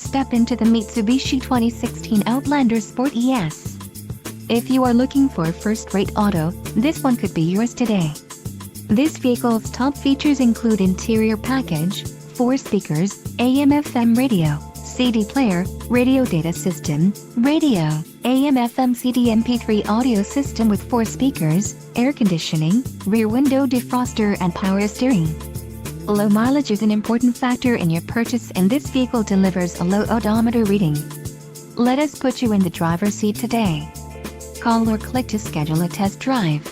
step into the Mitsubishi 2016 Outlander Sport ES. If you are looking for a first-rate auto, this one could be yours today. This vehicle's top features include interior package, 4 speakers, AM/FM radio, CD player, radio data system, radio, AM/FM CD MP3 audio system with 4 speakers, air conditioning, rear window defroster and power steering. Low mileage is an important factor in your purchase, and this vehicle delivers a low odometer reading. Let us put you in the driver's seat today. Call or click to schedule a test drive.